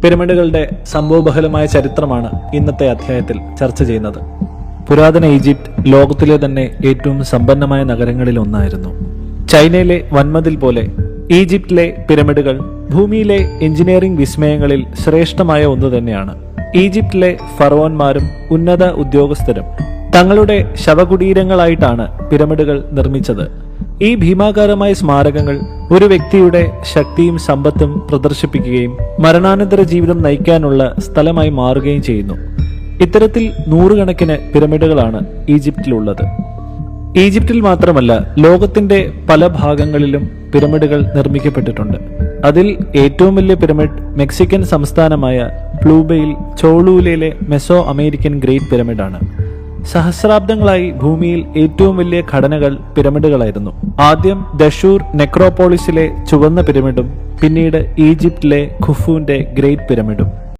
പിരമിഡുകളുടെ സംഭവബഹലമായ ചരിത്രമാണ് ഇന്നത്തെ അധ്യായത്തിൽ ചർച്ച ചെയ്യുന്നത്. പുരാതന ഈജിപ്ത് ലോകത്തിലെ തന്നെ ഏറ്റവും സമ്പന്നമായ നഗരങ്ങളിൽ ഒന്നായിരുന്നു. ചൈനയിലെ വൻമതിൽ പോലെ ഈജിപ്തിലെ പിരമിഡുകൾ ഭൂമിയിലെ എഞ്ചിനീയറിംഗ് വിസ്മയങ്ങളിൽ ശ്രേഷ്ഠമായ ഒന്ന് തന്നെയാണ്. ഈജിപ്തിലെ ഫറവോന്മാരും ഉന്നത ഉദ്യോഗസ്ഥരും തങ്ങളുടെ ശവകുടീരങ്ങളായിട്ടാണ് പിരമിഡുകൾ നിർമ്മിച്ചത്. ഈ ഭീമാകാരമായ സ്മാരകങ്ങൾ ഒരു വ്യക്തിയുടെ ശക്തിയും സമ്പത്തും പ്രദർശിപ്പിക്കുകയും മരണാനന്തര ജീവിതം നയിക്കാനുള്ള സ്ഥലമായി മാറുകയും ചെയ്യുന്നു. ഇത്തരത്തിൽ നൂറുകണക്കിന് പിരമിഡുകളാണ് ഈജിപ്തിലുള്ളത്. ഈജിപ്തിൽ മാത്രമല്ല, ലോകത്തിന്റെ പല ഭാഗങ്ങളിലും പിരമിഡുകൾ നിർമ്മിക്കപ്പെട്ടിട്ടുണ്ട്. അതിൽ ഏറ്റവും വലിയ പിരമിഡ് മെക്സിക്കൻ സംസ്ഥാനമായ പ്ലൂബയിൽ ചോളൂലയിലെ മെസോ അമേരിക്കൻ ഗ്രേറ്റ് പിരമിഡാണ്. സഹസ്രാബ്ദങ്ങളായി ഭൂമിയിൽ ഏറ്റവും വലിയ ഘടനകൾ പിരമിഡുകളായിരുന്നു. ആദ്യം ദഷൂർ നെക്രോപോളിസിലെ ചുവന്ന പിരമിഡും പിന്നീട് ഈജിപ്തിലെ ഖുഫുവിന്റെ ഗ്രേറ്റ് പിരമിഡും.